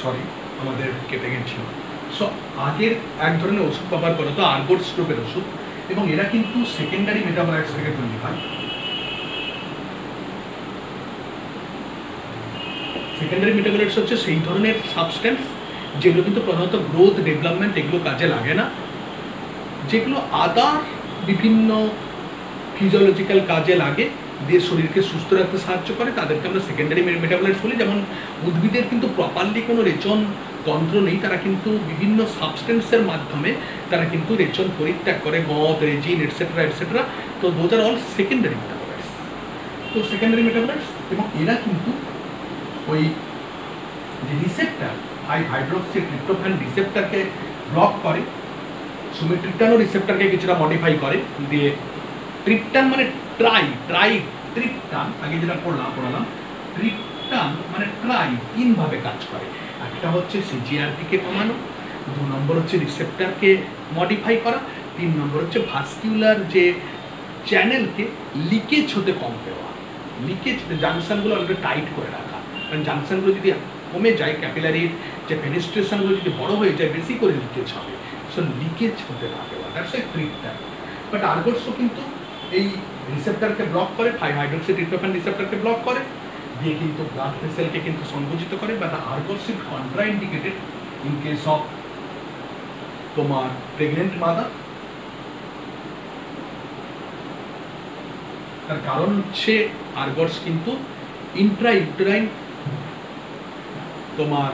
Sorry আমাদের কেটে গেছিল। সো আগের এক ধরনের ওষুধ ব্যবহার করা তো আর্গোট স্ট্রোকের ওষুধ, এবং এরা কিন্তু সেকেন্ডারি মেটাবলাইটস থেকে তৈরি হয়। সেকেন্ডারি মেটাবলাইটস হচ্ছে সেই ধরনের সাবস্টেন্স যেগুলো কিন্তু প্রধানত গ্রোথ ডেভেলপমেন্ট এগুলো কাজে লাগে না, যেগুলো আদার বিভিন্ন ফিজিওলজিক্যাল কাজে লাগে, দিয়ে শরীরকে সুস্থ রাখতে সাহায্য করে, তাদেরকে আমরা সেকেন্ডারি মেটাবলাইটস বলি। যেমন উদ্ভিদের কিন্তু প্রপারলি কোনো রেচন তন্ত্র নেই, তারা কিন্তু বিভিন্ন সাবস্টেন্সের মাধ্যমে তারা কিন্তু রেচন পরিত্যাগ করে, মদ, রেজিন এটসেট্রা এটসেট্রা। তো those are all secondary metabolites. তো সেকেন্ডারি মেটাবলাইটস, এবং এরা কিন্তু ওই যে রিসেপ্টার 5-হাইড্রোক্সি ট্রিপ্টোফ্যান রিসেপ্টারকে ব্লক করে, সুমিট্রিপ্টানও রিসেপ্টারকে কিছুটা মডিফাই করে, দিয়ে ট্রিপ্টান মানে ট্রিপ্টান, আগে যেটা পড়ালাম ট্রিপ্টান মানে তিনভাবে কাজ করে। একটা হচ্ছে সিজিআরপিকে কমানো, 2 নম্বর হচ্ছে রিসেপ্টারকে মডিফাই করা, 3 নম্বর হচ্ছে ভাস্কিউলার যে চ্যানেলকে লিকেজ হতে কম দেওয়া, লিকেজ জাংশনগুলো অনেকটা টাইট করে রাখা। কারণ জাংশনগুলো যদি কমে যায়, ক্যাপিলারির যে ফেনিস্ট্রেশনগুলো যদি বড় হয়ে যায়, বেশি করে লিকেজ হবে, সো লিকেজ হতে না দেওয়া, দ্যাটস এ ট্রিপ্টান। বাট আর্গোটসও কিন্তু এই রিসেপ্টারকে ব্লক করে, 5-হাইড্রোক্সি ট্রিপ্টোফ্যান রিসেপ্টারকে ব্লক করে, দিয়ে কিন্তু ব্লাড ভেসেলকে কিন্তু সংকুচিত করে। But ergots is contraindicated in case of তোমার প্রেগনেন্ট মাদার। তার কারণ হচ্ছে আর্গোটস কিন্তু ইন্ট্রাইউটেরাইন তোমার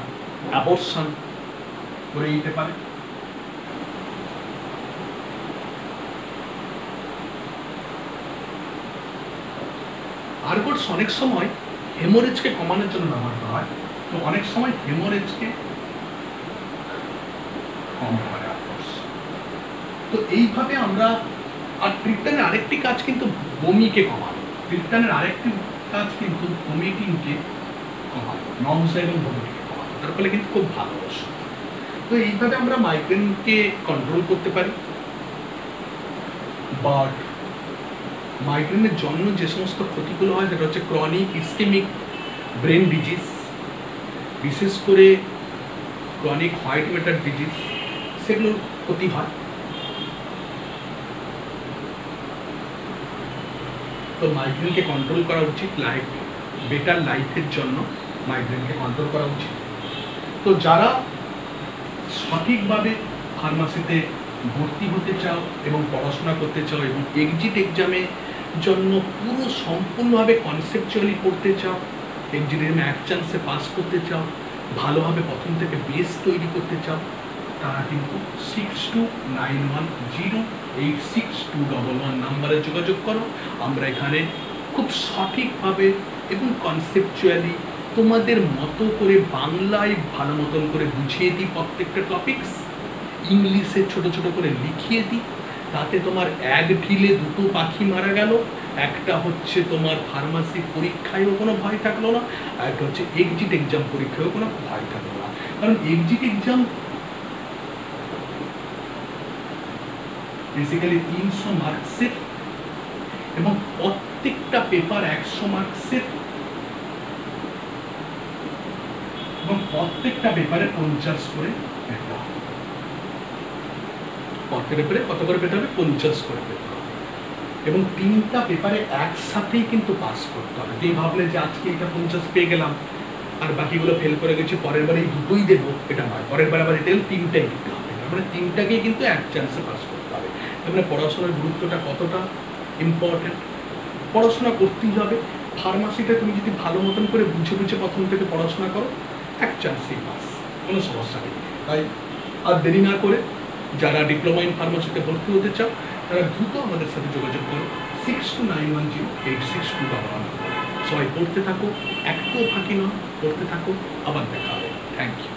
অ্যাবর্শন করে দিতে পারে। আর্গোটস অনেক সময় হেমোরেজকে কমানোর জন্য ব্যবহার করা হয়, তো অনেক সময় হেমোরেজকে কম করে আর্গোটস। তো এইভাবে আমরা, আর ট্রিপ্টানের আরেকটি কাজ কিন্তু বমিকে কমানো, ট্রিপ্টানের আরেকটি কাজ কিন্তু ভমিটিংকে কমানো, নমসা এবং ভমিটিংকে কমানো, তার ফলে কিন্তু খুব ভালো ওষুধ। তো এইভাবে আমরা মাইগ্রেনকে কন্ট্রোল করতে পারি। বাট মাইগ্রেনের জন্য যে সমস্ত ক্ষতিগুলো হয় সেটা হচ্ছে ক্রনিক ইস্কেমিক ব্রেন ডিজিজ, বিশেষ করে ক্রনিক হোয়াইট ম্যাটার ডিজিজ, সেগুলোর ক্ষতি হয়। তো মাইগ্রেনকে কন্ট্রোল করা উচিত, বেটার লাইফের জন্য মাইগ্রেনকে কন্ট্রোল করা উচিত। তো যারা সঠিকভাবে ফার্মাসিতে ভর্তি হতে চাও এবং পড়াশোনা করতে চাও এবং এক্সিট এক্সামের জন্য পুরো সম্পূর্ণভাবে কনসেপচুয়ালি পড়তে চাও, এক্সিট এক্সামে 1 চান্সে পাস করতে চাও, ভালোভাবে প্রথম থেকে বেস তৈরি করতে চাও, তারা কিন্তু 6291086211 নাম্বারে যোগাযোগ করো। আমরা এখানে খুব সঠিকভাবে এবং কনসেপচুয়ালি তোমাদের মতো করে বাংলায় ভালো মতন করে বুঝিয়ে দিই প্রত্যেকটা টপিকস, ইংলিশে ছোট ছোট করে লিখিয়ে দিই, তাতে তোমার এক ঢিলে 2 পাখি মারা গেল। একটা হচ্ছে তোমার ফার্মাসি পরীক্ষায়ও কোনো ভয় থাকলো না, আর একটা হচ্ছে এক্সিট এক্সাম পরীক্ষায়ও কোনো ভয় থাকলো না। কারণ এক্সিট এক্সাম বেসিক্যালি 300 মার্কসের এবং প্রত্যেকটা পেপার 100 মার্কসের, এবং প্রত্যেকটা পেপারে 50 করে পেতে হবে। প্রত্যেকটা পেপারে কত করে পেতে হবে? 50 করে পেতে হবে, এবং 3টা পেপারে একসাথেই কিন্তু পাস করতে হবে। তুই ভাবলে যে আজকে এটা 50 পেয়ে গেলাম আর বাকিগুলো ফেল করে গেছি, পরের বারে এই 2টোই দেবো, এটা নয়। পরের বারে আবার দিতে গেলে 3টাই দিতে হবে, মানে 3টাকেই কিন্তু 1 চান্সে পাস করতে হবে। মানে পড়াশোনার গুরুত্বটা কতটা ইম্পর্টেন্ট, পড়াশোনা করতেই হবে। ফার্মাসিটা তুমি যদি ভালো মতন করে বুঝে বুঝে প্রথম থেকে পড়াশোনা করো, 1 চান্সেই পাস, কোনো সমস্যা নেই। তাই আর দেরি না করে যারা ডিপ্লোমা ইন ফার্মাসিতে ভর্তি হতে চাও, তারা দ্রুত আমাদের সাথে যোগাযোগ করো 6291086211। সবাই পড়তে থাকো, একটুও ফাঁকি নয়, পড়তে থাকো। আবার দেখা হবে। Thank you.